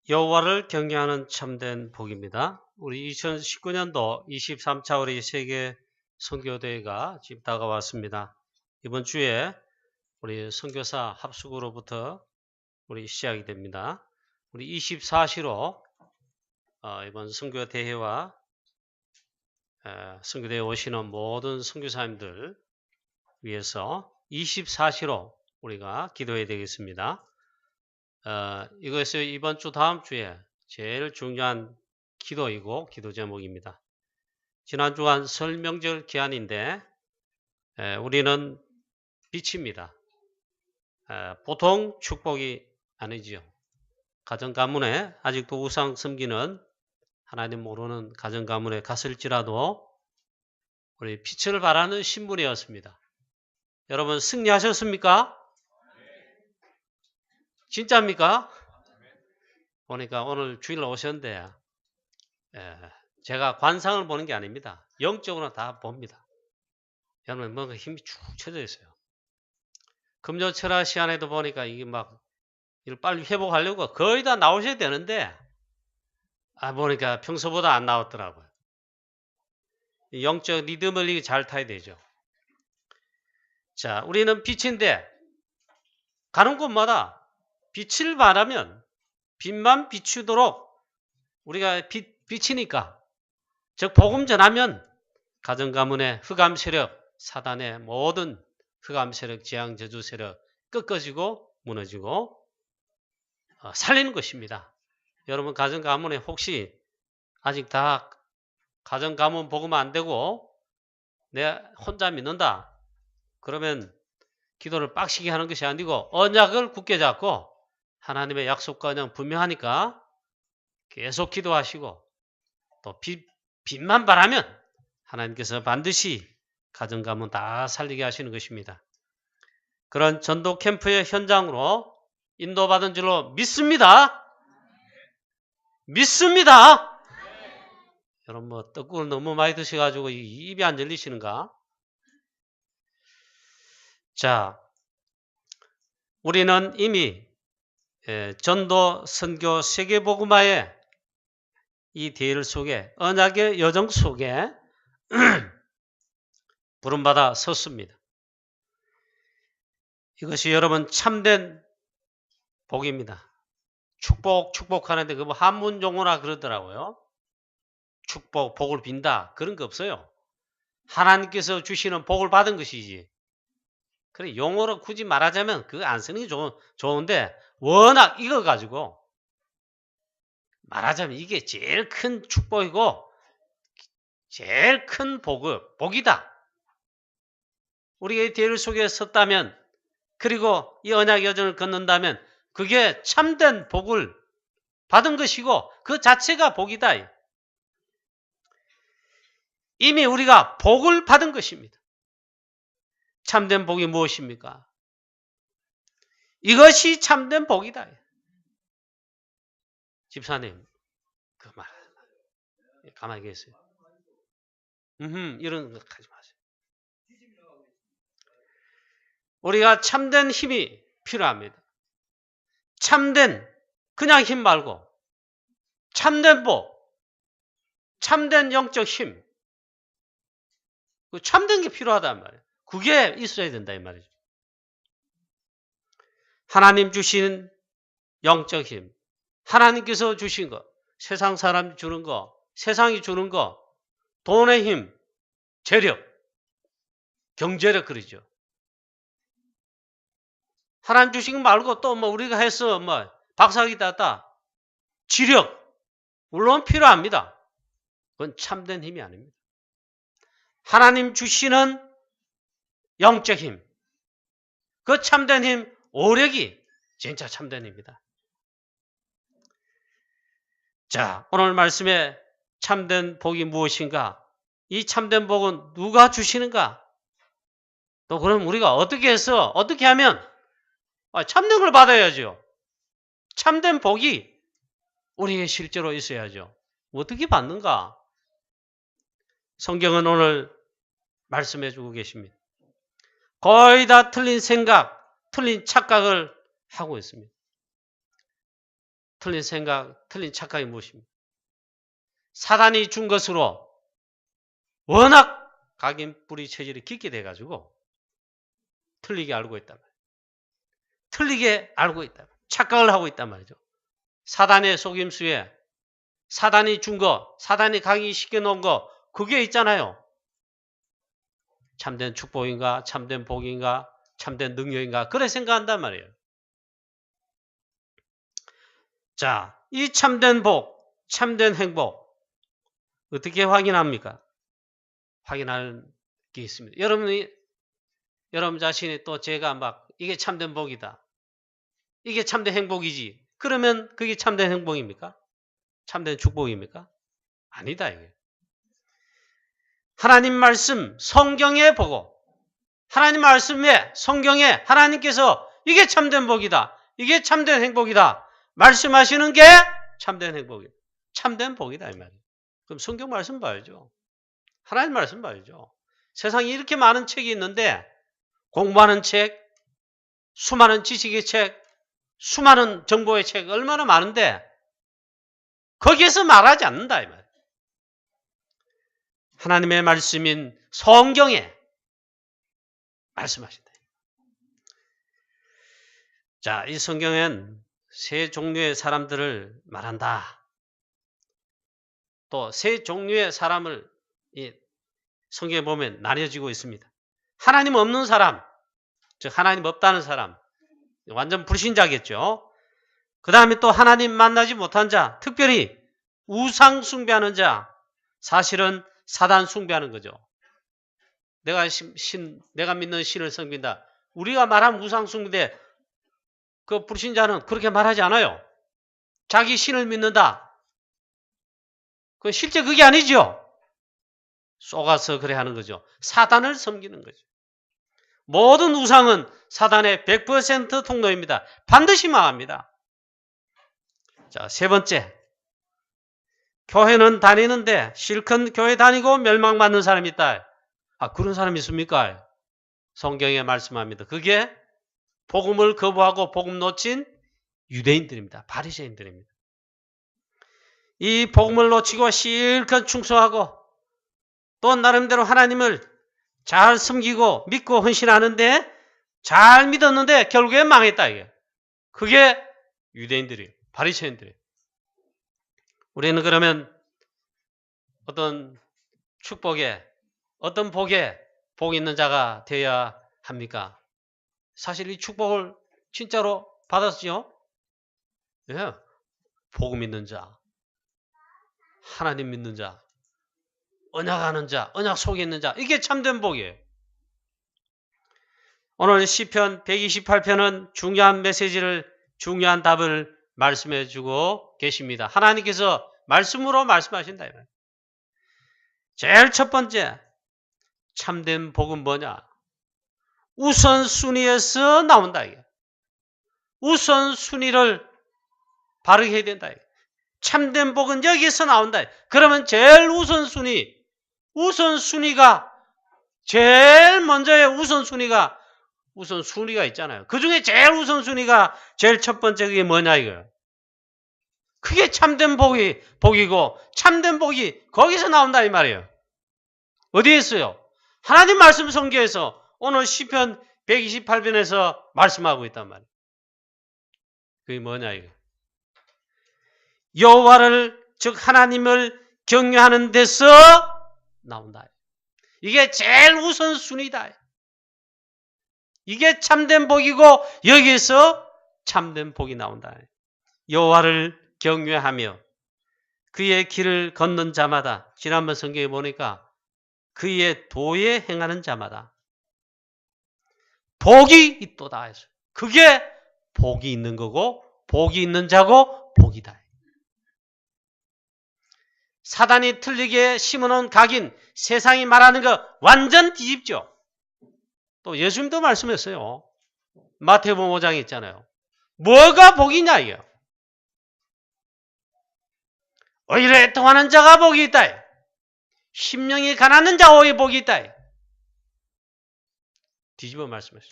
여호와를 경외하는 참된 복입니다. 우리 2019년도 23차 우리 세계 선교대회가 지금 다가왔습니다. 이번 주에 우리 선교사 합숙으로부터 우리 시작이 됩니다. 우리 24시로 이번 선교대회와 선교대회 오시는 모든 선교사님들 위해서 24시로 우리가 기도해야 되겠습니다. 이것이 이번 주 다음 주에 제일 중요한 기도이고 기도 제목입니다. 지난 주간 설 명절 기한인데 우리는 빛입니다. 보통 축복이 아니지요. 가정 가문에 아직도 우상 섬기는 하나님 모르는 가정 가문에 갔을지라도 우리 빛을 발하는 신분이었습니다. 여러분 승리하셨습니까? 진짜입니까? 보니까 오늘 주일 오셨는데 제가 관상을 보는 게 아닙니다. 영적으로 다 봅니다. 여러분 뭔가 힘이 축 쳐져 있어요. 금요철화 시간에도 보니까 이게 막 이걸 빨리 회복하려고 거의 다 나오셔야 되는데 보니까 평소보다 안 나왔더라고요. 영적 리듬을 잘 타야 되죠. 자, 우리는 빛인데 가는 곳마다 빛을 발하면 빛만 비추도록 우리가 빛이니까 즉 복음 전하면 가정 가문의 흑암 세력, 사단의 모든 흑암 세력, 재앙 저주 세력 꺾어지고 무너지고 살리는 것입니다. 여러분 가정 가문에 혹시 아직 다 가정 가문 복음 안 되고 내 혼자 믿는다. 그러면 기도를 빡시게 하는 것이 아니고 언약을 굳게 잡고 하나님의 약속과 그냥 분명하니까 계속 기도하시고 또 빛만 바라면 하나님께서 반드시 가정 가문 다 살리게 하시는 것입니다. 그런 전도 캠프의 현장으로 인도받은 줄로 믿습니다. 믿습니다. 여러분 뭐 떡국을 너무 많이 드셔가지고 입이 안 열리시는가? 자, 우리는 이미 전도 선교 세계복음화의 이 대열 속에 언약의 여정 속에 부름받아 섰습니다. 이것이 여러분 참된 복입니다. 축복하는데 그 한문 용어라 그러더라고요. 축복, 복을 빈다 그런 거 없어요. 하나님께서 주시는 복을 받은 것이지. 그래 용어로 굳이 말하자면 그거 안 쓰는 게 좋은데 워낙 이거 가지고 말하자면 이게 제일 큰 축복이고 제일 큰 복이다. 우리가 이 대열 속에 섰다면 그리고 이 언약 여정을 걷는다면 그게 참된 복을 받은 것이고 그 자체가 복이다. 이미 우리가 복을 받은 것입니다. 참된 복이 무엇입니까? 이것이 참된 복이다. 집사님, 그 말 가만히 계세요. 이런 거 하지 마세요. 우리가 참된 힘이 필요합니다. 참된 그냥 힘 말고 참된 복, 참된 영적 힘, 참된 게 필요하단 말이에요. 그게 있어야 된다 이 말이죠. 하나님 주신 영적 힘, 하나님께서 주신 거, 세상 사람이 주는 거, 세상이 주는 거, 돈의 힘, 재력, 경제력 그러죠. 하나님 주신 거 말고 또 뭐 우리가 해서 뭐 박사학위 땄다, 지력 물론 필요합니다. 그건 참된 힘이 아닙니다. 하나님 주시는 영적 힘, 그 참된 힘, 오력이 진짜 참된 힘이다. 자, 오늘 말씀에 참된 복이 무엇인가? 이 참된 복은 누가 주시는가? 또 그럼 우리가 어떻게 해서 어떻게 하면 참된 걸 받아야죠. 참된 복이 우리에게 실제로 있어야죠. 어떻게 받는가? 성경은 오늘 말씀해 주고 계십니다. 거의 다 틀린 생각, 틀린 착각을 하고 있습니다. 틀린 생각, 틀린 착각이 무엇입니까? 사단이 준 것으로 워낙 각인 뿌리 체질이 깊게 돼가지고 틀리게 알고 있단 말이에요. 틀리게 알고 있다. 착각을 하고 있단 말이죠. 사단의 속임수에 사단이 준 거, 사단이 각인시켜 놓은 거, 그게 있잖아요. 참된 축복인가, 참된 복인가, 참된 능력인가, 그래 생각한단 말이에요. 자, 이 참된 복, 참된 행복, 어떻게 확인합니까? 확인할 게 있습니다. 여러분 자신이 또 제가 막, 이게 참된 복이다. 이게 참된 행복이지. 그러면 그게 참된 행복입니까? 참된 축복입니까? 아니다, 이게. 하나님 말씀, 성경에 보고, 하나님 말씀에, 성경에 하나님께서 이게 참된 복이다. 이게 참된 행복이다. 말씀하시는 게 참된 행복이다. 참된 복이다, 이 말이에요. 그럼 성경 말씀 봐야죠. 하나님 말씀 봐야죠. 세상에 이렇게 많은 책이 있는데, 공부하는 책, 수많은 지식의 책, 수많은 정보의 책, 얼마나 많은데, 거기에서 말하지 않는다, 이 말이에요. 하나님의 말씀인 성경에 말씀하신다. 자, 이 성경엔 세 종류의 사람들을 말한다. 또 세 종류의 사람을 이 성경에 보면 나뉘어지고 있습니다. 하나님 없는 사람, 즉 하나님 없다는 사람, 완전 불신자겠죠. 그 다음에 또 하나님 만나지 못한 자, 특별히 우상 숭배하는 자, 사실은 사단 숭배하는 거죠. 내가 믿는 신을 섬긴다. 우리가 말하면 우상 숭배, 그 불신자는 그렇게 말하지 않아요. 자기 신을 믿는다. 그 실제 그게 아니죠. 속아서 그래 하는 거죠. 사단을 섬기는 거죠. 모든 우상은 사단의 100% 통로입니다. 반드시 망합니다. 자, 세 번째. 교회는 다니는데 실컷 교회 다니고 멸망받는 사람이 있다. 아, 그런 사람이 있습니까? 성경에 말씀합니다. 그게 복음을 거부하고 복음 놓친 유대인들입니다. 바리새인들입니다. 이 복음을 놓치고 실컷 충성하고 또 나름대로 하나님을 잘 섬기고 믿고 헌신하는데 잘 믿었는데 결국에 망했다, 이게. 그게 유대인들이에요. 바리새인들이에요. 우리는 그러면 어떤 축복에, 어떤 복에 복 있는 자가 되어야 합니까? 사실 이 축복을 진짜로 받았죠? 예. 복음 있는 자, 하나님 믿는 자, 언약 아는 자, 언약 속에 있는 자, 이게 참된 복이에요. 오늘 시편 128편은 중요한 메시지를, 중요한 답을 말씀해 주고 계십니다. 하나님께서 말씀으로 말씀하신다. 제일 첫 번째, 참된 복은 뭐냐? 우선순위에서 나온다. 우선순위를 바르게 해야 된다. 참된 복은 여기서 나온다. 그러면 제일 우선순위가 제일 먼저의 우선순위가 있잖아요. 그 중에 제일 우선순위가 제일 첫 번째 그게 뭐냐 이거예요. 그게 참된 복이고 참된 복이 거기서 나온다 이 말이에요. 어디에 있어요? 하나님 말씀 성경에서 오늘 시편 128편에서 말씀하고 있단 말이에요. 그게 뭐냐 이거. 여호와를 즉 하나님을 경외하는 데서 나온다. 이게 제일 우선순위다. 이게 참된 복이고 여기에서 참된 복이 나온다. 여호와를 경외하며 그의 길을 걷는 자마다, 지난번 성경에 보니까 그의 도에 행하는 자마다 복이 있도다 해서 그게 복이 있는 거고 복이 있는 자고 복이다. 사단이 틀리게 심어놓은 각인, 세상이 말하는 거 완전 뒤집죠. 또 예수님도 말씀했어요. 마태복음 5장에 있잖아요. 뭐가 복이냐 이게. 오히려 애통하는 자가 복이 있다. 심령이 가난한 자의 복이 있다. 뒤집어 말씀했어요.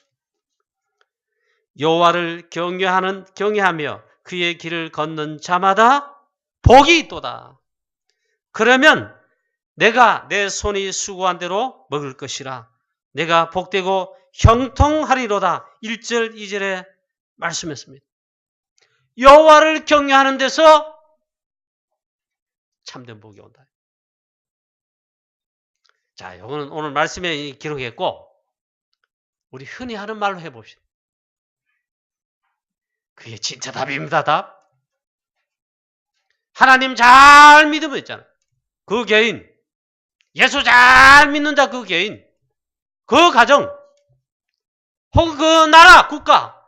여호와를 경외하며 그의 길을 걷는 자마다 복이 있도다. 그러면 내가 내 손이 수고한 대로 먹을 것이라. 내가 복되고 형통하리로다. 1절 2절에 말씀했습니다. 여호와를 경외하는 데서 참된 복이 온다. 자, 이거는 오늘 말씀에 기록했고 우리 흔히 하는 말로 해봅시다. 그게 진짜 답입니다. 답. 하나님 잘 믿으면 있잖아요. 그 개인, 예수 잘 믿는 자 그 개인, 그 가정, 혹은 그 나라, 국가,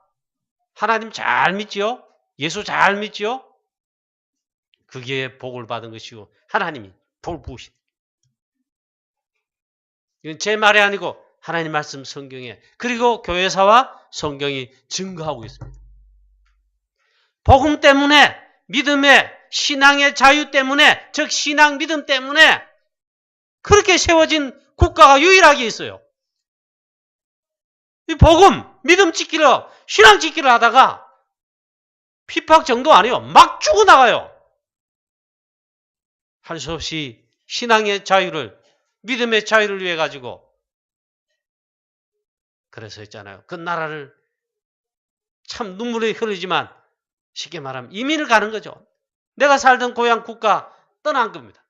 하나님 잘 믿지요? 예수 잘 믿지요? 그게 복을 받은 것이고 하나님이 복을 부으신. 이건 제 말이 아니고 하나님 말씀 성경에, 그리고 교회사와 성경이 증거하고 있습니다. 복음 때문에, 믿음의 신앙의 자유 때문에, 즉 신앙 믿음 때문에 그렇게 세워진 국가가 유일하게 있어요. 이 복음, 믿음 지키려, 신앙 지키려 하다가 핍박 정도 아니에요. 막 죽어나가요. 할 수 없이 신앙의 자유를, 믿음의 자유를 위해 가지고. 그래서 있잖아요. 그 나라를 참 눈물이 흐르지만 쉽게 말하면 이민을 가는 거죠. 내가 살던 고향 국가 떠난 겁니다.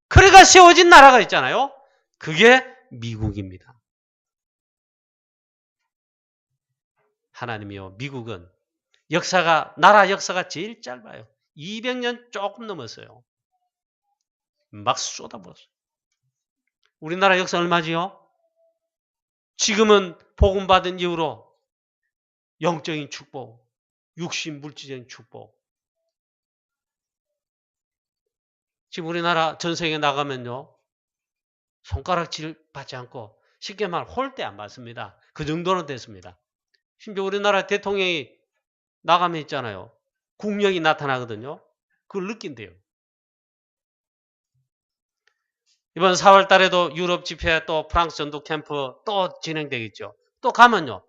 그래가 세워진 나라가 있잖아요. 그게 미국입니다. 하나님이요, 미국은 역사가, 나라 역사가 제일 짧아요. 200년 조금 넘었어요. 막 쏟아부었어요. 우리나라 역사 얼마지요? 지금은 복음 받은 이후로 영적인 축복, 육신 물질적인 축복. 지금 우리나라 전 세계에 나가면요, 손가락질 받지 않고 쉽게 말하면 홀대 안 받습니다. 그 정도는 됐습니다. 심지어 우리나라 대통령이 나가면 있잖아요. 국력이 나타나거든요. 그걸 느낀대요. 이번 4월 달에도 유럽 집회, 또 프랑스 전도 캠프 또 진행되겠죠. 또 가면요,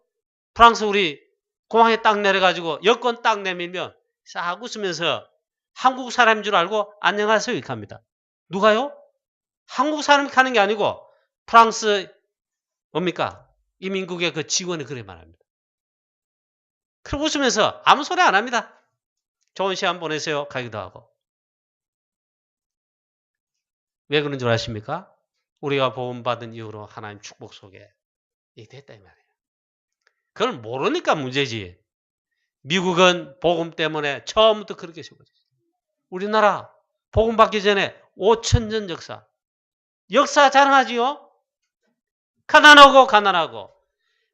프랑스 우리 공항에 딱 내려가지고 여권 딱 내밀면 싹 웃으면서 한국 사람인 줄 알고 안녕하세요 이렇게 합니다. 누가요? 한국 사람이 가는 게 아니고 프랑스 뭡니까? 이민국의 그 직원이 그래 말합니다. 그리고 웃으면서 아무 소리 안 합니다. 좋은 시간 보내세요 가기도 하고. 왜 그런 줄 아십니까? 우리가 복음받은 이후로 하나님 축복 속에 이게 됐다 이 말이에요. 그걸 모르니까 문제지. 미국은 복음 때문에 처음부터 그렇게 세워졌어요. 우리나라 복음 받기 전에 5,000년 역사. 역사 자랑하지요? 가난하고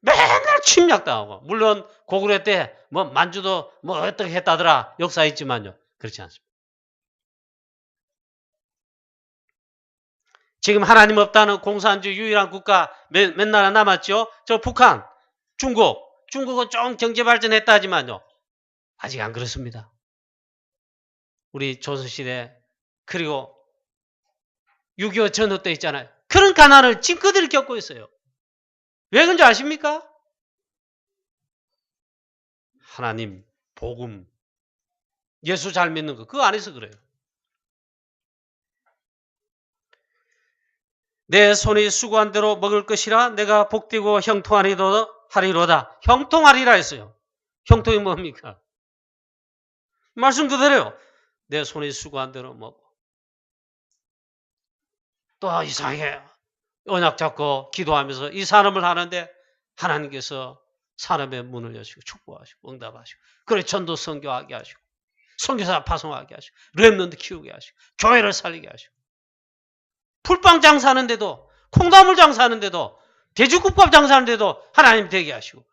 맨날 침략당하고. 물론 고구려 때 뭐 만주도 뭐 어떻게 했다더라 역사 있지만요. 그렇지 않습니다. 지금 하나님 없다는 공산주의 유일한 국가 몇 나라 남았죠? 저 북한, 중국은 좀 경제 발전했다 하지만요. 아직 안 그렇습니다. 우리 조선시대 그리고 6.25 전후 때 있잖아요. 그런 가난을 지금 그들이 겪고 있어요. 왜 그런지 아십니까? 하나님, 복음, 예수 잘 믿는 거 그거 안에서 그래요. 내 손이 수고한 대로 먹을 것이라 내가 복되고 형통하리로다. 형통하리라 했어요. 형통이 뭡니까? 말씀 그대로요. 내 손이 수고한 대로 먹고. 또 이상하게 언약 잡고 기도하면서 이 산업을 하는데 하나님께서 산업의 문을 여시고 축복하시고 응답하시고 그래 전도 선교하게 하시고 선교사 파송하게 하시고 렘넌트 키우게 하시고 교회를 살리게 하시고 풀빵 장사하는데도 콩나물 장사하는데도 돼지국밥 장사하는데도 하나님 되게 하시고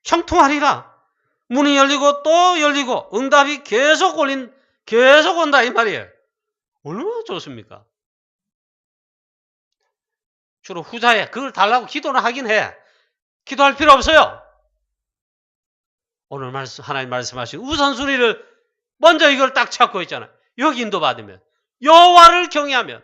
형통하리라. 문이 열리고 또 열리고 응답이 계속 온다 이 말이에요. 얼마나 좋습니까? 주로 후자에 그걸 달라고 기도는 하긴 해. 기도할 필요 없어요. 오늘 하나님 말씀하신 우선순위를 먼저 이걸 딱 찾고 있잖아요. 여기 인도받으면 여호와를 경외하면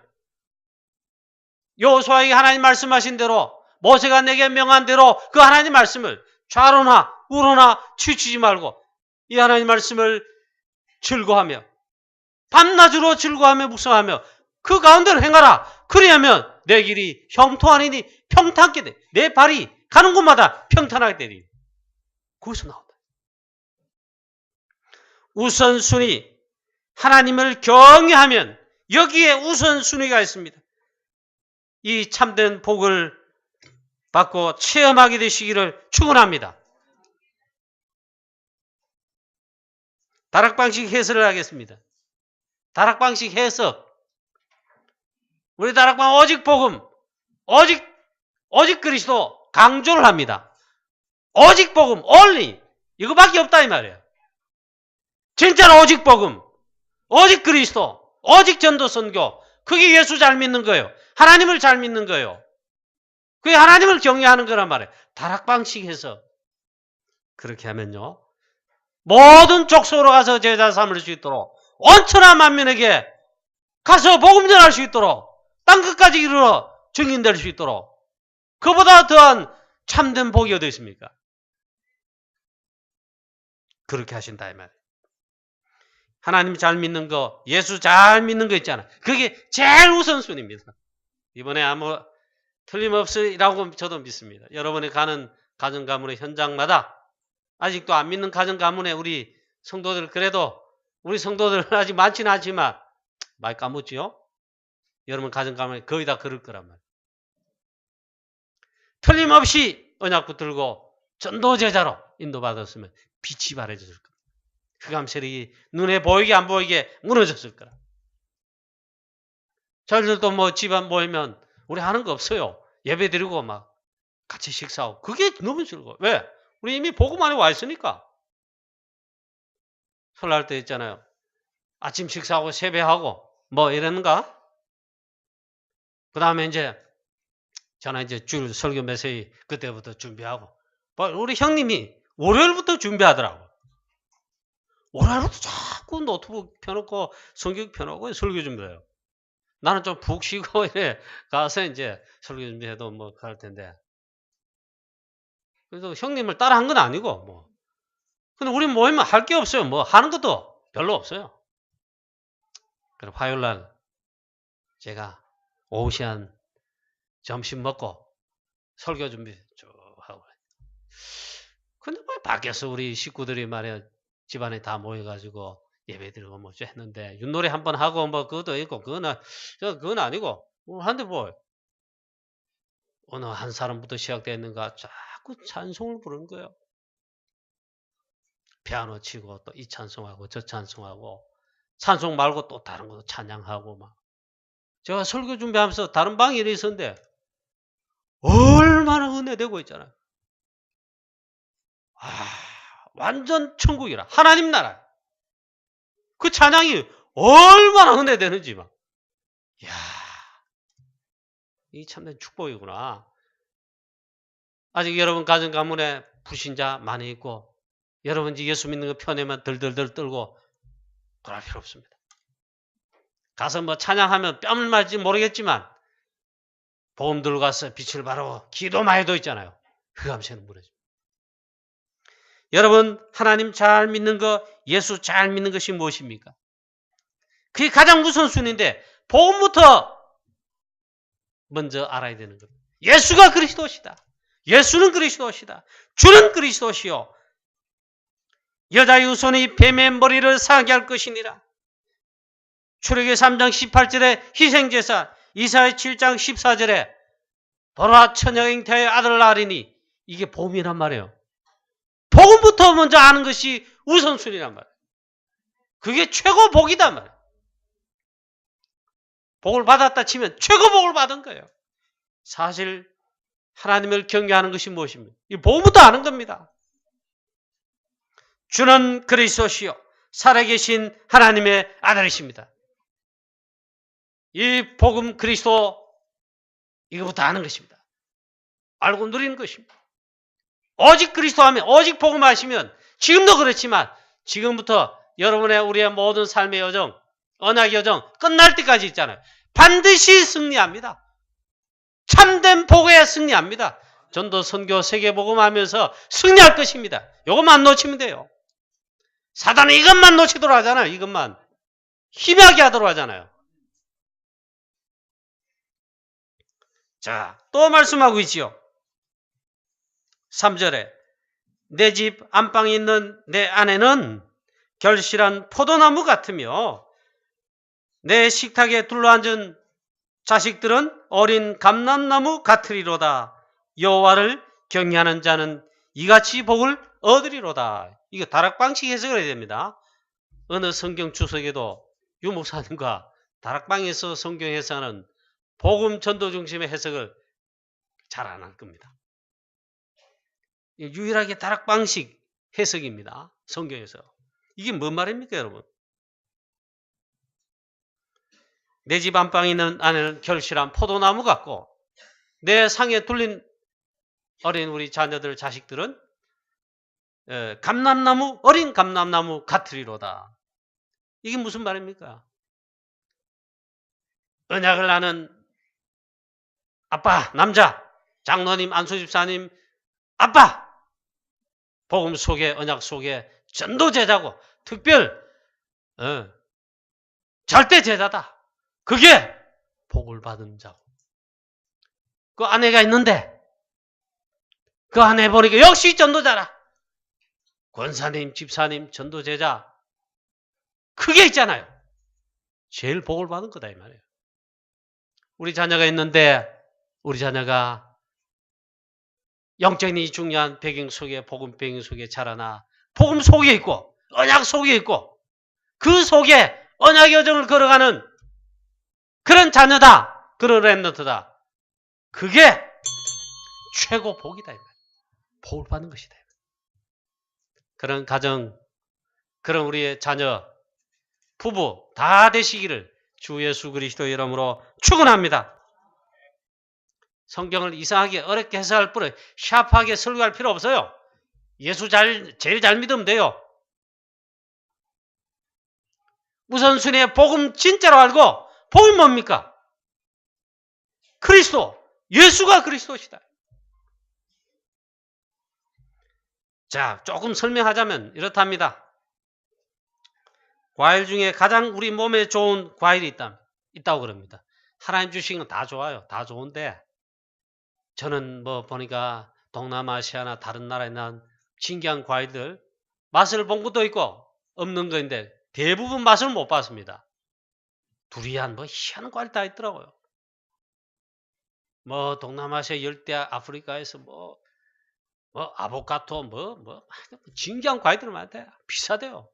여호수아에게 하나님 말씀하신 대로 모세가 내게 명한 대로 그 하나님 말씀을 좌로나 우로나 치우치지 말고 이 하나님 말씀을 즐거워하며 밤낮으로 즐거워하며 묵상하며 그 가운데로 행하라. 그리하면 내 길이 형통하리니 평탄하게 돼. 내 발이 가는 곳마다 평탄하게 되리니. 거기서 나온다. 우선순위, 하나님을 경외하면 여기에 우선순위가 있습니다. 이 참된 복을 받고 체험하게 되시기를 축원합니다. 다락방식 해설을 하겠습니다. 다락방식 해석. 우리 다락방 오직 복음, 오직 그리스도 강조를 합니다. 오직 복음, only. 이거밖에 없다 이 말이에요. 진짜로 오직 복음, 오직 그리스도, 오직 전도 선교. 그게 예수 잘 믿는 거예요. 하나님을 잘 믿는 거예요. 그게 하나님을 경외하는 거란 말이에요. 다락방식 해서 그렇게 하면요. 모든 족속으로 가서 제자 삼을 수 있도록 온천하 만민에게 가서 복음 전할 수 있도록 땅끝까지 이르러 증인될 수 있도록 그보다 더한 참된 복이 어디 있습니까? 그렇게 하신다 이 말이에요. 하나님 잘 믿는 거, 예수 잘 믿는 거 있잖아. 그게 제일 우선순위입니다. 이번에 아무 틀림없으리라고 저도 믿습니다. 여러분이 가는 가정 가문의 현장마다 아직도 안 믿는 가정 가문에 우리 성도들 그래도 우리 성도들 아직 많지는 않지만 많이 까먹지요? 여러분 가정 가문에 거의 다 그럴 거란 말이에요. 틀림없이 언약 붙들고 전도 제자로 인도받았으면 빛이 발해졌을 겁니다. 흑암세력이 눈에 보이게 안 보이게 무너졌을 거라. 저희들도 뭐 집안 모이면 우리 하는 거 없어요. 예배 드리고 막 같이 식사하고. 그게 너무 즐거워. 왜? 우리 이미 복음 안에 와 있으니까. 설날 때 있잖아요. 아침 식사하고 세배하고 뭐 이러는가? 그 다음에 이제 저는 이제 줄 설교 메시지 그때부터 준비하고. 우리 형님이 월요일부터 준비하더라고. 월요일부터 자꾸 노트북 펴놓고 성경 펴놓고 설교 준비해요. 나는 좀 푹 쉬고 이래 가서 이제 설교 준비해도 뭐 갈 텐데. 그래서 형님을 따라 한 건 아니고 뭐. 근데 우리 모이면 할 게 없어요. 뭐 하는 것도 별로 없어요. 그래서 화요일 날 제가 오후 시간 점심 먹고 설교 준비 쭉 하고. 근데 뭐 밖에서 우리 식구들이 말이야 집안에 다 모여가지고 예배 드리고 뭐 했는데 윷놀이 한번 하고 뭐 그것도 있고 그건 아니고 한데 뭐 어느 한 사람부터 시작됐는가 자꾸 찬송을 부르는 거예요. 피아노 치고 또 이 찬송하고 저 찬송하고 찬송 말고 또 다른 것도 찬양하고 막. 제가 설교 준비하면서 다른 방에 있었는데 얼마나 은혜되고 있잖아요. 완전 천국이라. 하나님 나라. 그 찬양이 얼마나 은혜되는지 막. 이야, 이 참된 축복이구나. 아직 여러분 가정 가문에 불신자 많이 있고 여러분 예수 믿는 거 편에만 덜덜덜 떨고 그럴 필요 없습니다. 가서 뭐 찬양하면 뺨을 맞을지 모르겠지만 복음 들고 가서 빛을 바라고 기도만 해도 있잖아요. 흑암새는 무너집니다. 여러분 하나님 잘 믿는 거, 예수 잘 믿는 것이 무엇입니까? 그게 가장 우선순위인데 복음부터 먼저 알아야 되는 겁니다. 예수가 그리스도시다. 예수는 그리스도시다. 주는 그리스도시요. 여자의 후손이 뱀의 머리를 상하게 할 것이니라. 출애굽기 3장 18절에 희생제사, 이사야 7장 14절에 보라 처녀가 잉태하여 아들을 낳으리니 이게 복음이란 말이에요. 복음부터 먼저 아는 것이 우선순위란 말이에요. 그게 최고 복이단 말이에요. 복을 받았다 치면 최고 복을 받은 거예요. 사실 하나님을 경외하는 것이 무엇입니까? 이 복음부터 아는 겁니다. 주는 그리스도시요 살아계신 하나님의 아들이십니다. 이 복음 그리스도 이거부터 아는 것입니다. 알고 누리는 것입니다. 오직 그리스도 하면 오직 복음 하시면 지금도 그렇지만 지금부터 여러분의 우리의 모든 삶의 여정, 언약의 여정 끝날 때까지 있잖아요. 반드시 승리합니다. 참된 복에 승리합니다. 전도, 선교, 세계복음하면서 승리할 것입니다. 이것만 놓치면 돼요. 사단은 이것만 놓치도록 하잖아요. 이것만. 희미하게 하도록 하잖아요. 자, 또 말씀하고 있지요. 3절에 내 집 안방에 있는 내 아내는 결실한 포도나무 같으며 내 식탁에 둘러앉은 자식들은 어린 감람나무 같으리로다. 여호와를 경외하는 자는 이같이 복을 얻으리로다. 이거 다락방식 해석을 해야 됩니다. 어느 성경 주석에도 유 목사님과 다락방에서 성경 해석하는 복음 전도 중심의 해석을 잘 안 할 겁니다. 유일하게 다락방식 해석입니다. 성경에서. 이게 뭔 말입니까, 여러분? 내 집 안방에 있는 아내는 결실한 포도나무 같고 내 상에 둘린 어린 우리 자녀들, 자식들은 감람나무, 어린 감람나무 같으리로다. 이게 무슨 말입니까? 언약을 아는 아빠, 남자, 장로님, 안수집사님, 아빠! 복음 속에, 언약 속에 전도제자고 특별 절대 제자다. 그게 복을 받은 자고. 그 아내가 있는데 그 아내 보니까 역시 전도자라. 권사님, 집사님, 전도제자 그게 있잖아요. 제일 복을 받은 거다 이 말이에요. 우리 자녀가 있는데 우리 자녀가 영적이 중요한 배경 속에, 복음 배경 속에 자라나 복음 속에 있고 언약 속에 있고 그 속에 언약의 여정을 걸어가는 그런 자녀다. 그런 렘넌트다. 그게 최고 복이다. 복을 받는 것이다. 그런 가정, 그런 우리의 자녀, 부부 다 되시기를 주 예수 그리스도의 이름으로 축원합니다. 성경을 이상하게 어렵게 해석할 뿐에 샤프하게 설교할 필요 없어요. 예수 제일 잘 믿으면 돼요. 우선순위에 복음 진짜로 알고 복이 뭡니까? 그리스도, 예수가 그리스도시다. 자, 조금 설명하자면 이렇답니다. 과일 중에 가장 우리 몸에 좋은 과일이 있다고 그럽니다. 하나님 주신 건 다 좋아요. 다 좋은데 저는 보니까 동남아시아나 다른 나라에 난 신기한 과일들 맛을 본 것도 있고 없는 거인데 대부분 맛을 못 봤습니다. 두리안 희한한 과일 다 있더라고요. 동남아시아 열대 아프리카에서 아보카도 신기한 과일들 많대요. 비싸대요.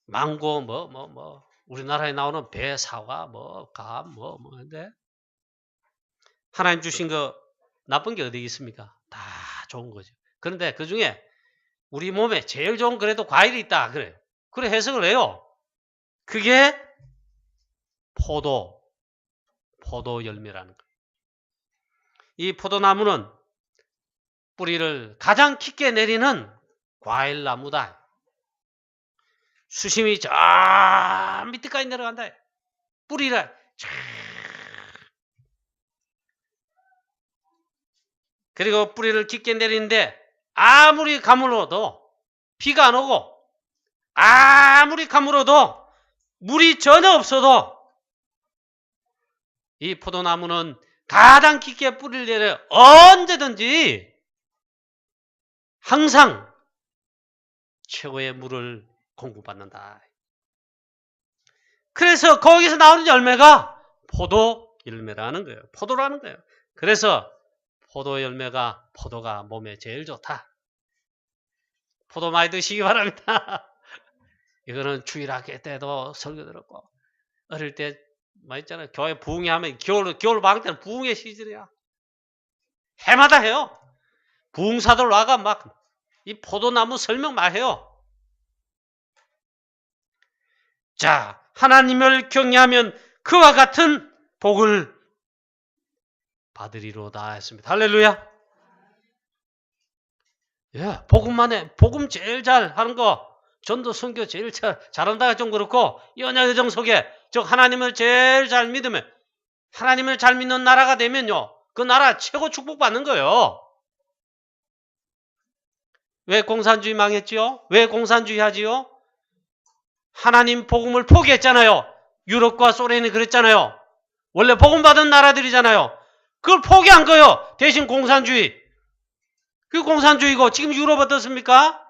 망고 우리나라에 나오는 배, 사과 감 근데 하나님 주신 거 나쁜 게 어디 있습니까? 다 좋은 거죠. 그런데 그 중에 우리 몸에 제일 좋은 그래도 과일이 있다 그래요. 그래 해석을 해요. 그게 포도 열매라는 거예요. 이 포도나무는 뿌리를 가장 깊게 내리는 과일나무다. 수심이 저 밑에까지 내려간다. 뿌리를 쫙. 그리고 뿌리를 깊게 내리는데 아무리 가물어도 비가 안 오고 아무리 가물어도 물이 전혀 없어도 이 포도나무는 가장 깊게 뿌리를 내려 언제든지 항상 최고의 물을 공급받는다. 그래서 거기서 나오는 열매가 포도 열매라는 거예요. 포도라는 거예요. 그래서 포도 열매가 포도가 몸에 제일 좋다. 포도 많이 드시기 바랍니다. 이거는 주일학교 때도 설교 들었고 어릴 때 있잖아요. 교회 부흥회하면 겨울 방학 때는 부흥회 시즌이야. 해마다 해요. 부흥사들 와가 막 이 포도나무 설명 많이 해요. 자, 하나님을 경외하면 그와 같은 복을 받으리로다 했습니다. 할렐루야. 예, 복음 제일 잘 하는 거, 전도 선교 제일 잘한다가 좀 그렇고 이 언약의 정 속에 즉 하나님을 제일 잘 믿으면 하나님을 잘 믿는 나라가 되면요. 그 나라 최고 축복받는 거예요. 왜 공산주의 망했지요? 왜 공산주의 하지요? 하나님 복음을 포기했잖아요. 유럽과 소련이 그랬잖아요. 원래 복음 받은 나라들이잖아요. 그걸 포기한 거예요. 대신 공산주의. 그 공산주의고 지금 유럽 어떻습니까?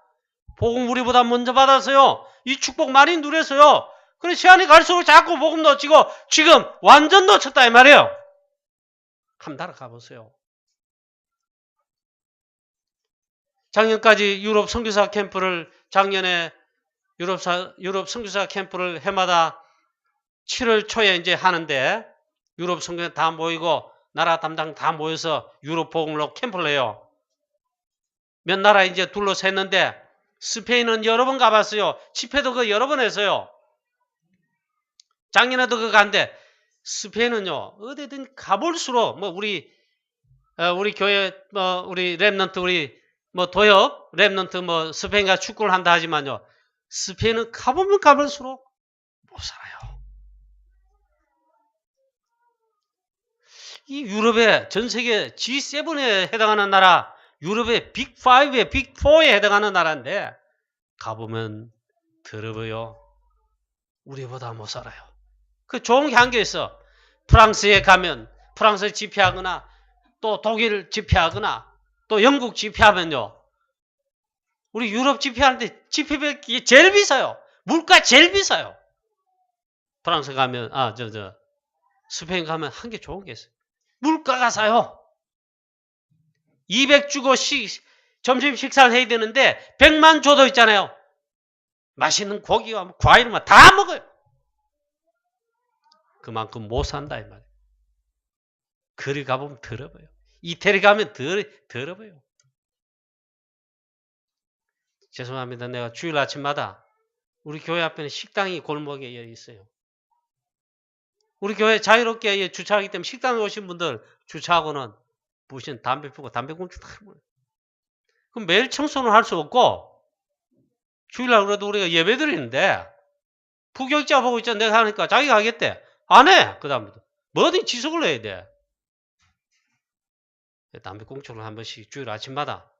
복음 우리보다 먼저 받았어요. 이 축복 많이 누렸어요. 그래 시간이 갈수록 자꾸 복음 놓치고 지금 완전 놓쳤다 이 말이에요. 한번 따라가 보세요. 작년까지 유럽 선교사 캠프를 작년에 유럽 선교사 캠프를 해마다 7월 초에 이제 하는데 유럽 선교사 다 모이고 나라 담당 다 모여서 유럽 복음으로 캠프를 해요. 몇 나라 이제 둘러댔는데 스페인은 여러 번 가봤어요. 집회도 그 여러 번 했어요. 작년에도 그거 간데 스페인은요 어디든 가볼수록 뭐 우리 교회 우리 랩넌트 우리 뭐 도협 랩넌트 뭐 스페인과 축구를 한다 하지만요 스페인은 가보면 가볼수록 못 살아요. 이 유럽의 전 세계 G7에 해당하는 나라 유럽의 빅5에 빅4에 해당하는 나라인데 가보면 더러워요. 우리보다 못 살아요. 그 좋은 게 한 게 있어. 프랑스에 가면 프랑스 집회하거나 또 독일 집회하거나 또 영국 집회하면요. 우리 유럽 집회하는데 집회비 제일 비싸요. 물가 제일 비싸요. 프랑스 가면 스페인 가면 한 게 좋은 게 있어요. 물가가 싸요. 200 주고 점심 식사를 해야 되는데 100만 줘도 있잖아요. 맛있는 고기와 과일만 다 먹어요. 그만큼 못 산다 이 말이에요. 거리 가보면 더러워요. 이태리 가면 더러워요. 죄송합니다. 내가 주일 아침마다 우리 교회 앞에는 식당이 골목에 있어요. 우리 교회 자유롭게 주차하기 때문에 식당에 오신 분들 주차하고는 부신 담배 피우고 담배 꽁초 다 먹어요. 그럼 매일 청소는 할 수 없고 주일날 그래도 우리가 예배 드리는데 부교육자 보고 있잖아. 내가 하니까 자기가 하겠대. 안 해. 그 다음부터. 뭐든 지속을 해야 돼. 담배 꽁초를 한 번씩 주일 아침마다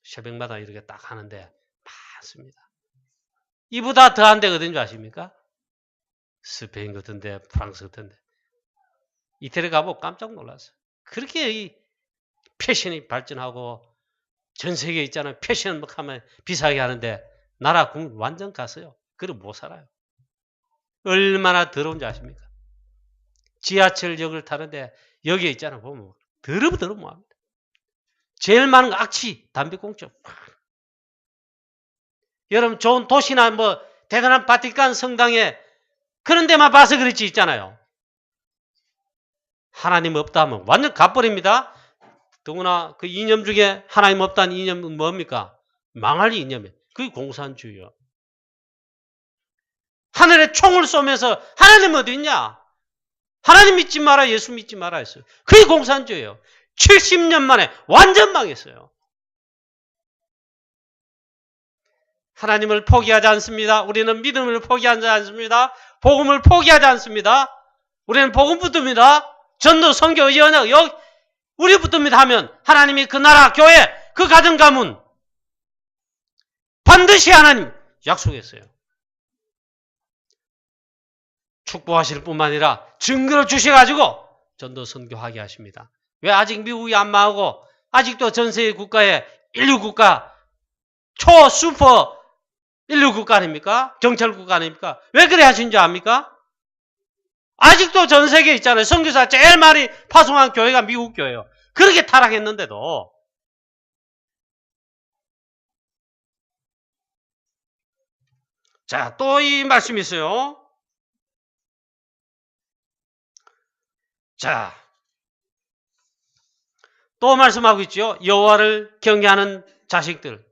새벽마다 이렇게 딱 하는데 많습니다. 이보다 더한 데가 어딘 줄 아십니까? 스페인 같은데 프랑스 같은데 이태리 가보고 깜짝 놀랐어요. 그렇게 이 패션이 발전하고 전 세계에 있잖아요. 패션 막 하면 비싸게 하는데 나라 완전 갔어요. 그래 못 살아요. 얼마나 더러운지 아십니까? 지하철역을 타는데 여기에 있잖아 보면 더러워합니다. 제일 많은 거 악취, 담배꽁초. 여러분 좋은 도시나 뭐 대단한 바티칸 성당에 그런 데만 봐서 그렇지 있잖아요. 하나님 없다 하면 완전 가버립니다. 더구나 그 이념 중에 하나님 없다는 이념은 뭡니까? 망할 이념이에요. 그게 공산주의요. 하늘에 총을 쏘면서 하나님 어디 있냐? 하나님 믿지 마라, 예수 믿지 마라 했어요. 그게 공산주의예요. 70년 만에 완전 망했어요. 하나님을 포기하지 않습니다. 우리는 믿음을 포기하지 않습니다. 복음을 포기하지 않습니다. 우리는 복음 붙듭니다. 전도, 선교, 의지, 언약, 우리 붙듭니다 하면 하나님이 그 나라, 교회, 그 가정, 가문 반드시 하나님 약속했어요. 축복하실 뿐만 아니라 증거를 주셔가지고 전도, 선교하게 하십니다. 왜 아직 미국이 안 망하고 아직도 전 세계 국가에 인류 국가, 슈퍼 인류 국가 아닙니까? 경찰 국가 아닙니까? 왜 그래 하신 줄 압니까? 아직도 전 세계에 있잖아요. 선교사 제일 많이 파송한 교회가 미국 교회예요. 그렇게 타락했는데도. 자, 또 이 말씀이 있어요. 자, 또 말씀하고 있죠. 여호와를 경외하는 자식들.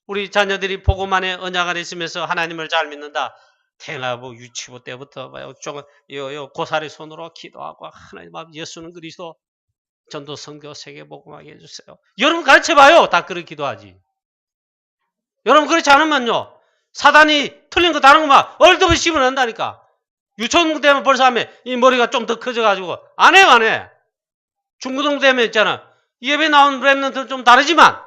우리 자녀들이 복음 안에 언약 안에 있으면서 하나님을 잘 믿는다. 태어나고 유치부 때부터 고사리 손으로 기도하고 하나님 앞 예수는 그리스도 전도 선교 세계 복음하게 해주세요. 여러분 가르쳐봐요. 다 그렇게 기도하지. 여러분 그렇지 않으면요. 사단이 틀린 거 다른 거만 얼더블 씹어낸다니까. 유치원 되면 벌써 하면 이 머리가 좀 더 커져가지고 안 해요, 안 해. 중고등 되면 있잖아. 예배 나온 랩런트는 좀 다르지만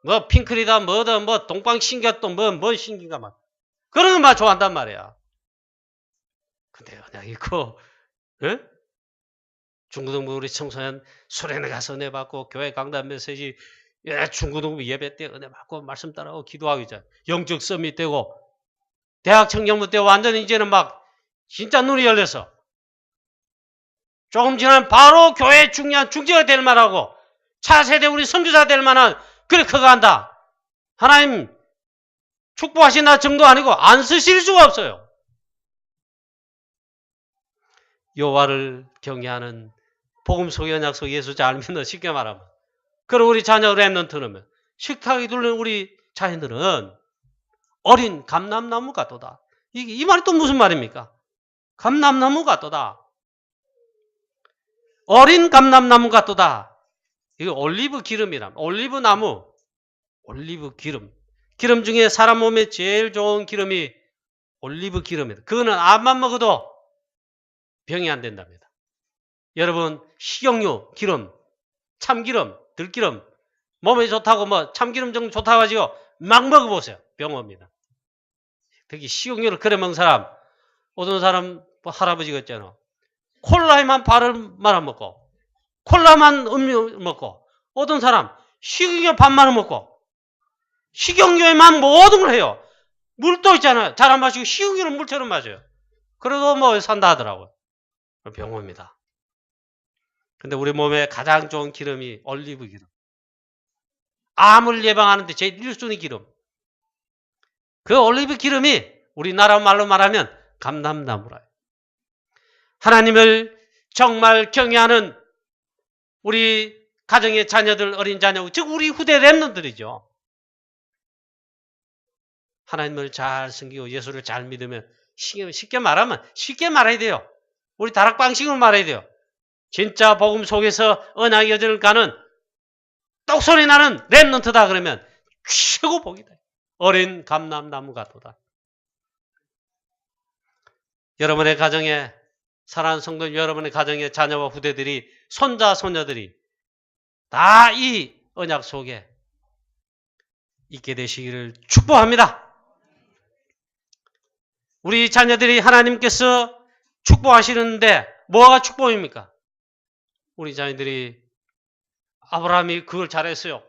뭐 핑클이다 뭐다 뭐 동방신기가 또 뭐 신기가 막 그런 거 막 좋아한단 말이야. 근데 그냥 이거 중고등부 우리 청소년 수련회 가서 은혜 받고 교회 강단 메시지 중고등부 예배 때 은혜 받고 말씀 따라하고 기도하기 전 영적 썸이 되고 대학 청년부 때 완전 이제는 막 진짜 눈이 열려서 조금 지나면 바로 교회 중요한 중지가 될 만하고 차세대 우리 선교사 될 만한 그렇게 커간다. 하나님 축복하시나 정도 아니고 안 쓰실 수가 없어요. 여호와를 경외하는 복음 속 언약 속 예수 잘 믿는 쉽게 말하면 그리고 우리 자녀 랩런트는 식탁에 둘른 우리 자녀들은 어린 감람나무 같도다. 이 말이 또 무슨 말입니까? 감람나무 같도다. 어린 감람나무 같도다. 이거 올리브 기름이란 올리브 나무, 올리브 기름. 기름 중에 사람 몸에 제일 좋은 기름이 올리브 기름이다. 그거는 암만 먹어도 병이 안 된답니다. 여러분 식용유, 기름, 참기름, 들기름 몸에 좋다고 뭐 참기름 정도 좋다고 가지고 막 먹어보세요. 병 옵니다. 특히 식용유를 그래 먹는 사람 어떤 사람 뭐 할아버지가 있잖아. 콜라에만 발을 말아먹고 콜라만 음료 먹고 어떤 사람 식용유 반만 먹고 식용유에만 모든 걸 해요. 물도 있잖아요. 잘 안 마시고 식용유는 물처럼 마셔요. 그래도 뭐 산다 하더라고요. 병 옵니다. 근데 우리 몸에 가장 좋은 기름이 올리브 기름. 암을 예방하는데 제일 1순위 기름. 그 올리브 기름이 우리나라 말로 말하면 감람나무라요. 하나님을 정말 경외하는 우리 가정의 자녀들, 어린 자녀, 즉 우리 후대 랩런들이죠. 하나님을 잘 섬기고 예수를 잘 믿으면 쉽게 말해야 돼요. 우리 다락방식으로 말해야 돼요. 진짜 복음 속에서 언약의 여정을 가는 똑소리 나는 랩런트다 그러면 최고 복이다. 어린 감람나무 같도다. 여러분의 가정에 사랑하는 성도 여러분의 가정의 자녀와 후대들이 손자 손녀들이 다 이 언약 속에 있게 되시기를 축복합니다. 우리 자녀들이 하나님께서 축복하시는데 뭐가 축복입니까? 우리 자녀들이 아브라함이 그걸 잘했어요.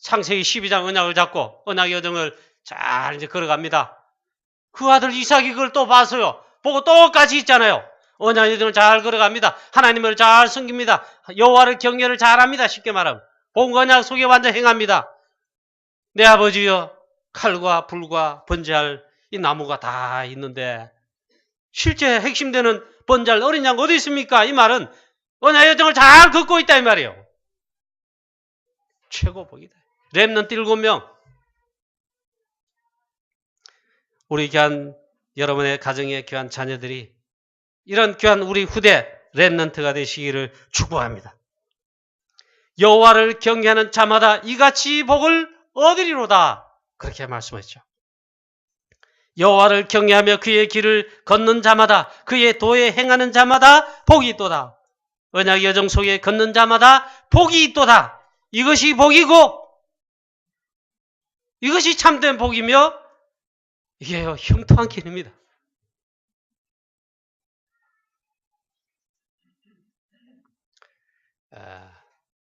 창세기 12장 언약을 잡고 언약의 여정을 잘 이제 걸어갑니다. 그 아들 이삭이 그걸 또 봤어요. 보고 똑같이 있잖아요. 언약의 여정을 잘 걸어갑니다. 하나님을 잘 섬깁니다. 여호와를 경외를 잘합니다. 쉽게 말하면 본 언약 속에 완전 행합니다. 내 아버지여 칼과 불과 번제할 이 나무가 다 있는데 실제 핵심되는 번제할 어린 양 어디 있습니까? 이 말은 언약의 여정을 잘 걷고 있다 이 말이에요. 최고 복이다. 렘넌트 7명. 우리 귀한 여러분의 가정의 귀한 자녀들이 이런 귀한 우리 후대 렘넌트가 되시기를 축복합니다. 여호와를 경외하는 자마다 이같이 복을 얻으리로다. 그렇게 말씀하셨죠. 여호와를 경외하며 그의 길을 걷는 자마다 그의 도에 행하는 자마다 복이 있도다. 언약의 여정 속에 걷는 자마다 복이 있도다. 이것이 복이고 이것이 참된 복이며 이게 형통한 길입니다.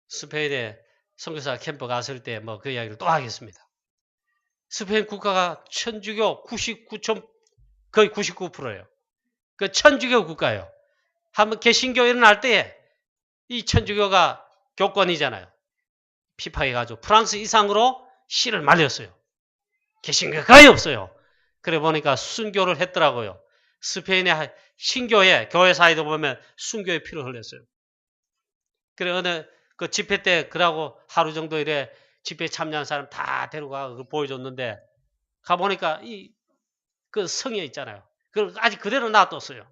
스페인에 선교사 캠프 갔을 때 뭐 그 이야기를 또 하겠습니다. 스페인 국가가 천주교 99점 거의 99%예요. 그 천주교 국가예요. 한번 개신교 일어날 때에 이 천주교가 교권이잖아요. 피파해가지고 프랑스 이상으로 씨를 말렸어요. 개신교가 거의 없어요. 그래 보니까 순교를 했더라고요. 스페인의 신교회 교회 사이도 보면 순교의 피를 흘렸어요. 그래 어느 그 집회 때 그러고 하루 정도 이래 집회에 참여한 사람 다 데려가 보여줬는데 가보니까 그 성에 있잖아요. 그걸 아직 그대로 놔뒀어요.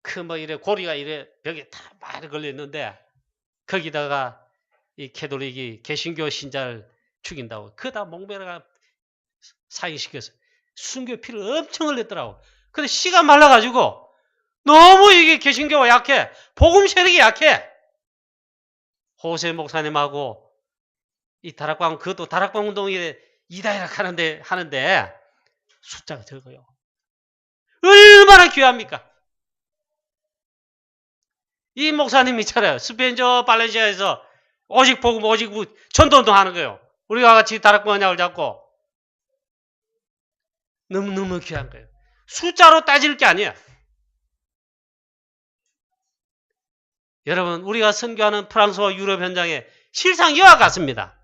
그 뭐 이래 고리가 이래 벽에 다 많이 걸려 있는데 거기다가 이 캐톨릭이 개신교 신자를 죽인다고 그다 몽베라가 사형시켰어요. 순교 피를 엄청 흘렸더라고. 근데 씨가 말라가지고 너무 이게 개신교가 약해. 복음 세력이 약해. 호세 목사님하고 이 다락방, 그것도 다락방 운동에 이다이락 하는데 숫자가 적어요. 얼마나 귀합니까? 이 목사님 있잖아요. 스페인 저 발렌시아에서 오직 복음, 오직 전도운동 하는 거예요. 우리가 같이 다락방 언약을 잡고. 너무너무 귀한 거예요. 숫자로 따질 게 아니야. 여러분, 우리가 선교하는 프랑스와 유럽 현장에 실상 이와 같습니다.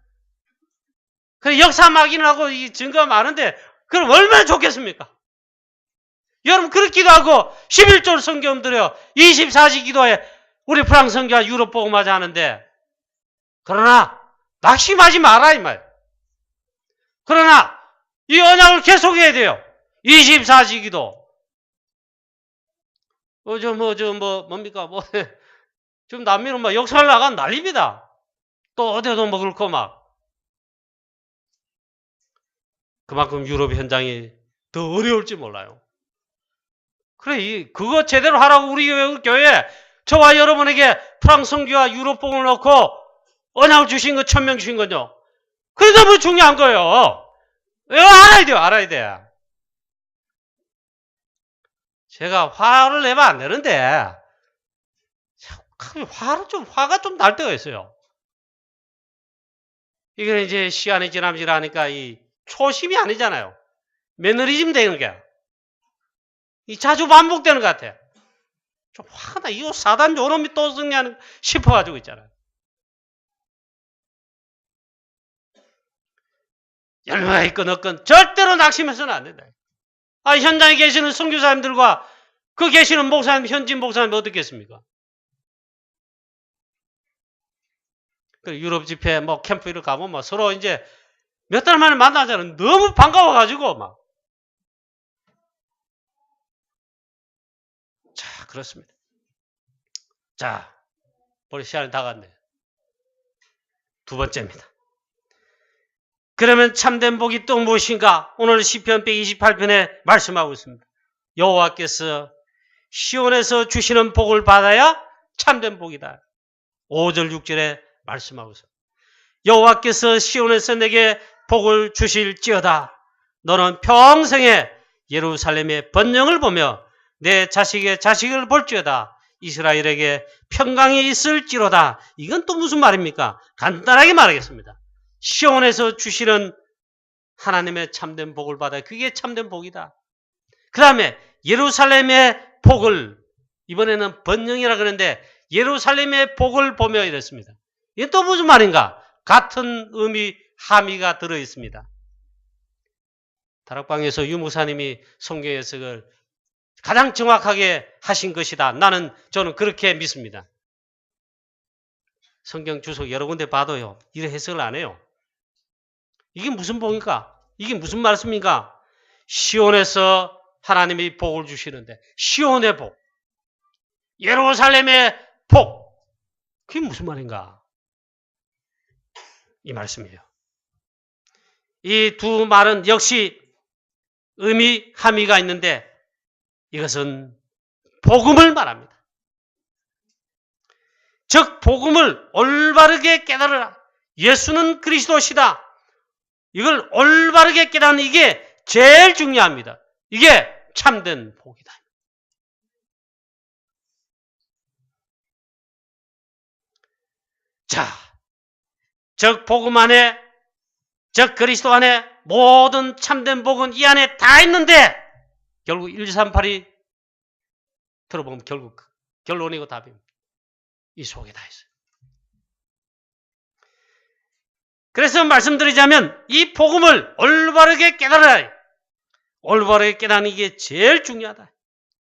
그 역사 막인하고 이 증거가 많은데 그럼 얼마나 좋겠습니까? 여러분 그렇게 기도하고 11조 성경 드려 24시 기도에 우리 프랑스 선교와 유럽 복음하자 하는데 그러나 낙심하지 마라 이 말. 그러나 이 언약을 계속해야 돼요. 24시 기도. 뭡니까? 지금 남미는 막 역사를 나간 난립니다. 또 어디도 그렇고 막. 그만큼 유럽 현장이 더 어려울지 몰라요. 그래, 그거 제대로 하라고 우리 교회 저와 여러분에게 프랑스 선교와 유럽 복음을 놓고 언약을 주신 거 1000명 주신 거죠. 그게 너무 중요한 거예요. 알아야 돼요. 알아야 돼. 제가 화를 내면 안 되는데 화가 좀 날 때가 있어요. 이게 이제 시간이 지나니까 이 초심이 아니잖아요. 매너리즘 되는 게. 이 자주 반복되는 것 같아. 좀 화가 나. 이거 사단 요놈이 또 승리하는 싶어가지고 있잖아요. 열매가 있건 없건 절대로 낙심해서는 안 된다. 현장에 계시는 선교사님들과 그 계시는 목사님, 현진 목사님 어떻겠습니까? 그 유럽 집회, 캠프 이렇게 가면 서로 이제 몇 달 만에 만나잖아요. 너무 반가워가지고 막. 자, 그렇습니다. 자, 우리 시간이 다 갔네. 두 번째입니다. 그러면 참된 복이 또 무엇인가? 오늘 시편 128편에 말씀하고 있습니다. 여호와께서 시온에서 주시는 복을 받아야 참된 복이다. 5절 6절에 말씀하고 있습니다. 여호와께서 시온에서 내게 복을 주실지어다. 너는 평생에 예루살렘의 번영을 보며 내 자식의 자식을 볼지어다. 이스라엘에게 평강이 있을지로다. 이건 또 무슨 말입니까? 간단하게 말하겠습니다. 시온에서 주시는 하나님의 참된 복을 받아. 그게 참된 복이다. 그 다음에 예루살렘의 복을, 이번에는 번영이라 그러는데 예루살렘의 복을 보며 이랬습니다. 이게 또 무슨 말인가? 같은 의미, 함의가 들어있습니다. 다락방에서 유무사님이 성경 해석을 가장 정확하게 하신 것이다. 저는 그렇게 믿습니다. 성경 주석 여러 군데 봐도요, 이런 해석을 안 해요. 이게 무슨 복입니까? 이게 무슨 말씀인가? 시온에서 하나님이 복을 주시는데, 시온의 복, 예루살렘의 복, 그게 무슨 말인가? 이 말씀이에요. 이 두 말은 역시 의미, 함의가 있는데 이것은 복음을 말합니다. 즉 복음을 올바르게 깨달으라. 예수는 그리스도시다. 이걸 올바르게 깨닫는 이게 제일 중요합니다. 이게 참된 복이다. 자, 즉 복음 안에, 즉 그리스도 안에 모든 참된 복은 이 안에 다 있는데 결국 1238이 들어보면 결국 결론이고 답입니다. 이 속에 다 있어요. 그래서 말씀드리자면 이 복음을 올바르게 깨달아야, 올바르게 깨닫는 게 제일 중요하다.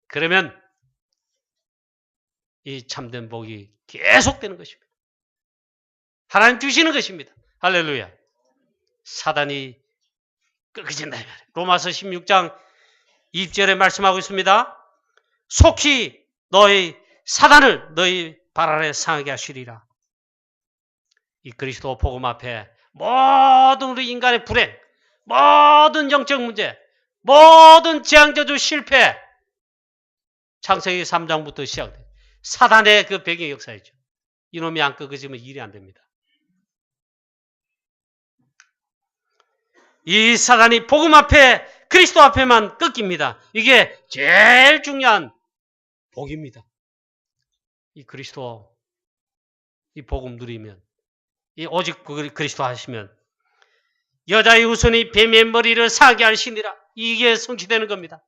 그러면 이 참된 복이 계속되는 것입니다. 하나님 주시는 것입니다. 할렐루야. 사단이 끄그진다. 로마서 16장 2절에 말씀하고 있습니다. 속히 너희 사단을 너희 발 아래 상하게 하시리라. 이 그리스도 복음 앞에 모든 우리 인간의 불행, 모든 영적 문제, 모든 재앙저주 실패. 창세기 3장부터 시작돼. 사단의 그 배경 역사이죠. 이놈이 안 꺾어지면 일이 안 됩니다. 이 사단이 복음 앞에, 그리스도 앞에만 꺾입니다. 이게 제일 중요한 복입니다. 이 그리스도, 이 복음 누리면, 이 오직 그리스도 하시면, 여자의 후손이 뱀의 머리를 상하게 하시니라. 이게 성취되는 겁니다.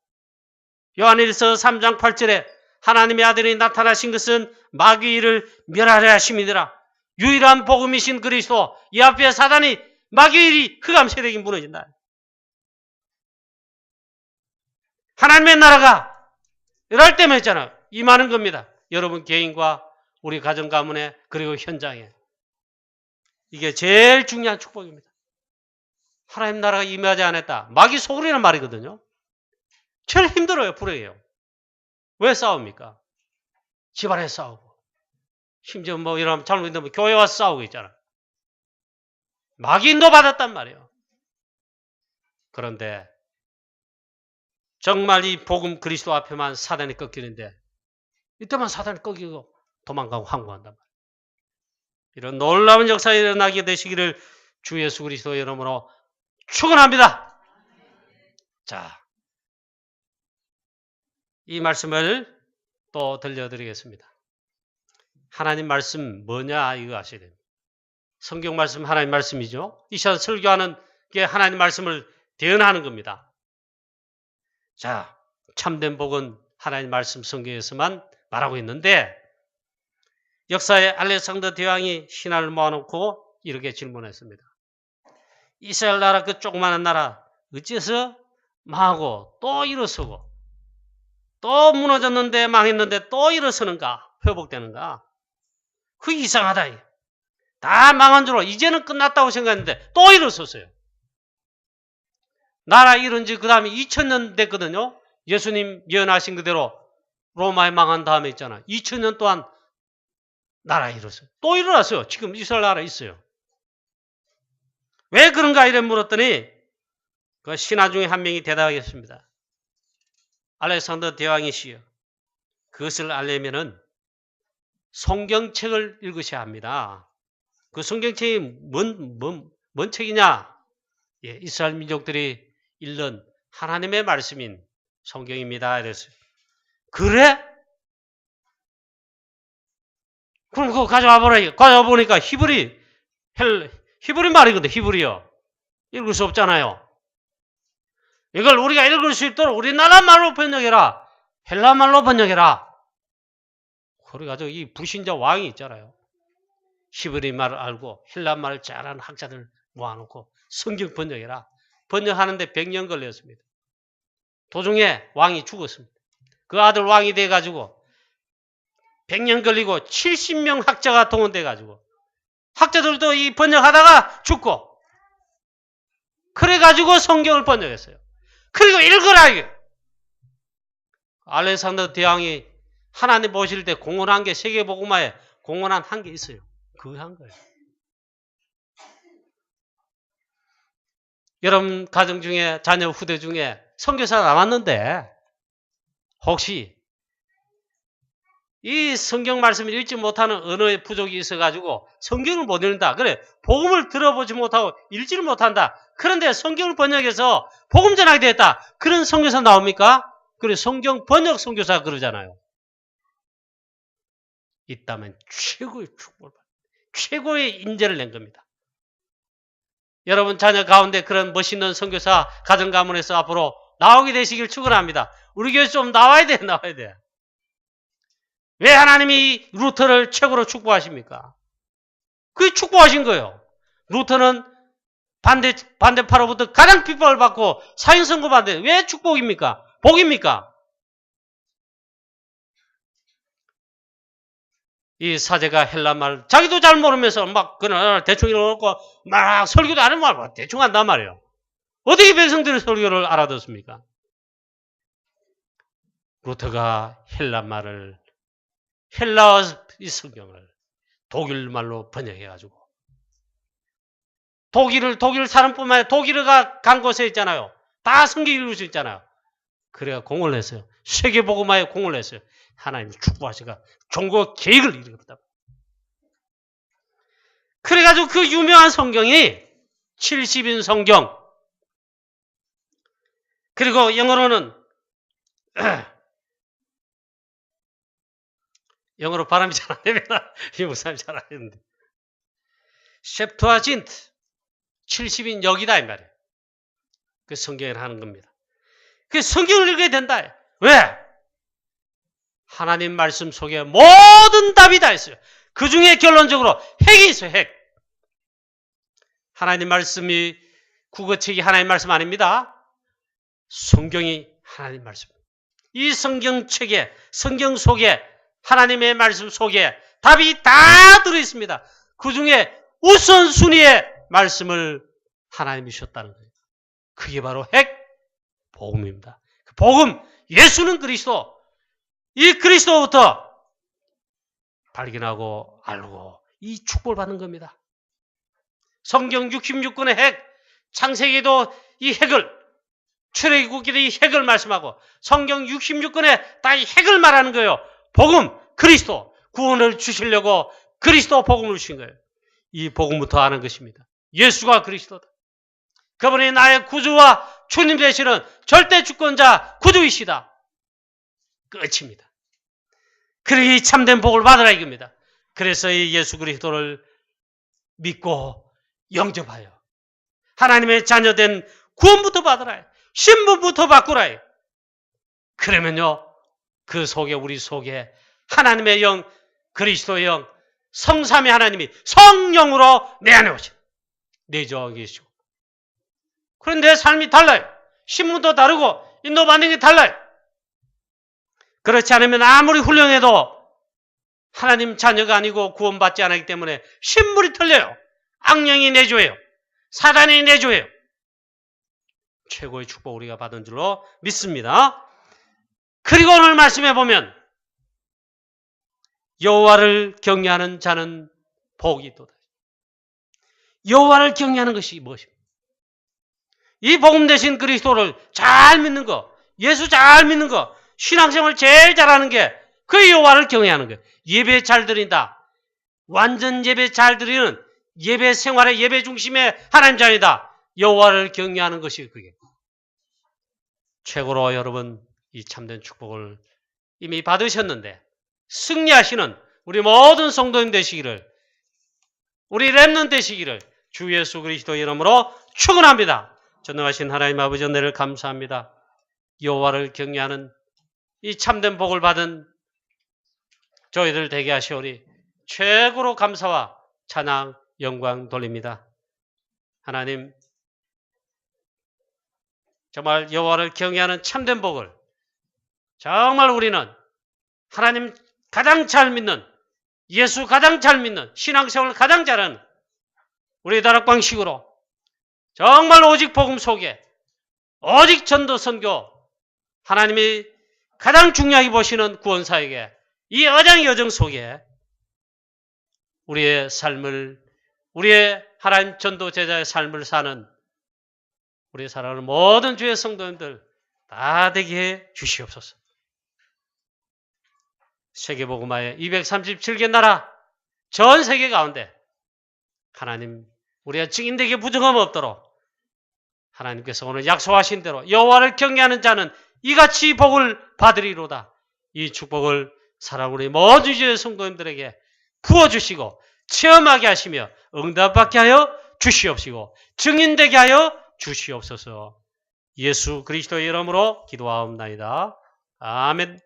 요한일서 3장 8절에 하나님의 아들이 나타나신 것은 마귀를 멸하려 하심이더라. 유일한 복음이신 그리스도, 이 앞에 사단이, 마귀의 흑암 세력이 무너진다. 하나님의 나라가 이럴 때만 있잖아요. 임하는 겁니다. 여러분 개인과 우리 가정 가문에, 그리고 현장에. 이게 제일 중요한 축복입니다. 하나님 나라가 임하지 않았다. 마귀 소굴이란 말이거든요. 제일 힘들어요. 불행해요. 왜 싸웁니까? 집안에 싸우고, 심지어 뭐 이러면 잘못되면 교회 와서 싸우고 있잖아. 마귀 인도받았단 말이에요. 그런데 정말 이 복음 그리스도 앞에만 사단이 꺾이는데, 이때만 사단이 꺾이고 도망가고 항구한단 말이에요. 이런 놀라운 역사가 일어나게 되시기를 주 예수 그리스도 이름으로 축원합니다. 자, 이 말씀을 또 들려드리겠습니다. 하나님 말씀 뭐냐 이거 아셔야 됩니다. 성경 말씀 하나님 말씀이죠. 이 시간 설교하는 게 하나님 말씀을 대언하는 겁니다. 자, 참된 복은 하나님 말씀 성경에서만 말하고 있는데, 역사에 알렉산더 대왕이 신하를 모아놓고 이렇게 질문했습니다. 이스라엘 나라, 그 조그마한 나라 어째서 망하고 또 일어서고, 또 무너졌는데 망했는데 또 일어서는가, 회복되는가? 그게 이상하다. 다 망한 줄 알고 이제는 끝났다고 생각했는데 또 일어섰어요. 나라 이룬 지 그 다음에 2000년 됐거든요. 예수님 예언하신 그대로 로마에 망한 다음에 있잖아. 2000년 동안 나라 일어섰어요. 또 일어났어요. 지금 이스라엘 나라 있어요. 왜 그런가 이래 물었더니 그 신하 중에 한 명이 대답하겠습니다. 알렉산더 대왕이시여, 그것을 알려면은 성경책을 읽으셔야 합니다. 그 성경책이 뭔 책이냐? 예, 이스라엘 민족들이 읽는 하나님의 말씀인 성경입니다. 이랬어요. 그래? 그럼 그거 가져와 보라. 가져와 보니까 히브리 말이거든. 히브리요. 읽을 수 없잖아요. 이걸 우리가 읽을 수 있도록 우리나라 말로 번역해라. 헬라 말로 번역해라. 그래가지고 이 불신자 왕이 있잖아요. 히브리 말을 알고 헬라 말을 잘하는 학자들 모아놓고 성경 번역해라. 번역하는데 100년 걸렸습니다. 도중에 왕이 죽었습니다. 그 아들 왕이 돼가지고 100년 걸리고 70명 학자가 동원돼가지고 학자들도 이 번역하다가 죽고, 그래가지고 성경을 번역했어요. 그리고 읽으라 이게. 알렉산더 대왕이 하나님 모실 때 공헌한 게, 세계복음화에 공헌한 한 게 있어요. 그거 한 거예요. 여러분 가정 중에, 자녀 후대 중에 선교사 나왔는데 혹시 이 성경 말씀을 읽지 못하는 언어의 부족이 있어가지고 성경을 못 읽는다. 그래, 복음을 들어보지 못하고 읽지를 못한다. 그런데 성경을 번역해서 복음 전하게 됐다. 그런 선교사 나옵니까? 그래, 성경 번역 선교사 그러잖아요. 있다면 최고의 축복을 받는, 최고의 인재를 낸 겁니다. 여러분 자녀 가운데 그런 멋있는 선교사 가정 가문에서 앞으로 나오게 되시길 축원합니다. 우리 교회 좀 나와야 돼. 왜 하나님이 루터를 최고로 축복하십니까? 그게 축복하신 거예요. 루터는 반대파로부터 가장 핍박을 받고 사형선고 받는데 왜 축복입니까? 복입니까? 이 사제가 헬라말 자기도 잘 모르면서 막 그날 대충 읽어놓고 막 설교도 안 하면 대충 한단 말이에요. 어떻게 백성들의 설교를 알아듣습니까? 루터가 헬라어 이 성경을 독일말로 번역해가지고 독일 사람뿐만 아니라 독일어가 간 곳에 있잖아요. 다 성경 읽을 수 있잖아요. 그래가 공을 냈어요. 세계복음화에 공을 냈어요. 하나님이 축복하시니까 종교 계획을 이루었다. 그래가지고 그 유명한 성경이 70인 성경, 그리고 영어로는 영어로 발음이 잘 안 됩니다. 이 목사님 잘 알았는데 셉투아진트 70인 역이다 이 말이에요. 그 성경을 하는 겁니다. 그 성경을 읽어야 된다. 왜? 하나님 말씀 속에 모든 답이 다 있어요. 그 중에 결론적으로 핵이 있어요. 핵. 하나님 말씀이 국어책이 하나님 말씀 아닙니다. 성경이 하나님 말씀. 이 성경책에, 성경 속에, 하나님의 말씀 속에 답이 다 들어있습니다. 그 중에 우선순위의 말씀을 하나님이 주셨다는 거예요. 그게 바로 핵 복음입니다. 복음, 예수는 그리스도. 이 그리스도부터 발견하고 알고 이 축복을 받는 겁니다. 성경 66권의 핵, 창세기도 이 핵을, 출애굽기도 이 핵을 말씀하고 성경 66권에 다 이 핵을 말하는 거예요. 복음, 그리스도, 구원을 주시려고 그리스도 복음을 주신 거예요. 이 복음부터 아는 것입니다. 예수가 그리스도다. 그분이 나의 구주와 주님 되시는 절대 주권자 구주이시다. 끝입니다. 그러기 이 참된 복을 받으라 이겁니다. 그래서 이 예수 그리스도를 믿고 영접하여 하나님의 자녀된 구원부터 받으라. 신분부터 바꾸라. 그러면요, 그 속에, 우리 속에 하나님의 영, 그리스도의 영, 성삼위 하나님이 성령으로 내 안에 오시고 내주하고 계시고, 그런데 내 삶이 달라요. 신분도 다르고 인도받는 게 달라요. 그렇지 않으면 아무리 훌륭해도 하나님 자녀가 아니고 구원받지 않았기 때문에 신분이 틀려요. 악령이 내주해요. 사단이 내주해요. 최고의 축복 우리가 받은 줄로 믿습니다. 그리고 오늘 말씀해 보면 여호와를 경외하는 자는 복이 있도다. 여호와를 경외하는 것이 무엇입니까? 이 복음 대신 그리스도를 잘 믿는 거, 예수 잘 믿는 거, 신앙생활 제일 잘하는 게 그 여호와를 경외하는 거예요. 예배 잘 드린다. 완전 예배 잘 드리는 예배 생활의 예배 중심의 하나님 자녀다. 여호와를 경외하는 것이 그게. 최고로 여러분 이 참된 축복을 이미 받으셨는데 승리하시는 우리 모든 성도님 되시기를, 우리 렘넌트 되시기를 주 예수 그리스도의 이름으로 축원합니다. 전능하신 하나님 아버지 은혜를 감사합니다. 여호와를 경외하는 이 참된 복을 받은 저희들 되게 하시오리 최고로 감사와 찬양, 영광 돌립니다. 하나님, 정말 여호와를 경외하는 참된 복을 정말 우리는 하나님 가장 잘 믿는, 예수 가장 잘 믿는, 신앙생활을 가장 잘하는 우리 다락방식으로 정말 오직 복음 속에, 오직 전도 선교, 하나님이 가장 중요하게 보시는 구원사에게 이 어장 여정 속에 우리의 삶을, 우리의 하나님 전도 제자의 삶을 사는 우리 사랑하는 모든 주의 성도님들 다 되게 해 주시옵소서. 세계복음화의 237개 나라 전 세계 가운데 하나님 우리가 증인되게 부정함 없도록 하나님께서 오늘 약속하신 대로 여호와를 경외하는 자는 이같이 복을 받으리로다. 이 축복을 사랑 우리 모든 주의 성도님들에게 부어주시고 체험하게 하시며 응답받게 하여 주시옵시고 증인되게 하여 주시옵소서. 예수 그리스도의 이름으로 기도하옵나이다. 아멘.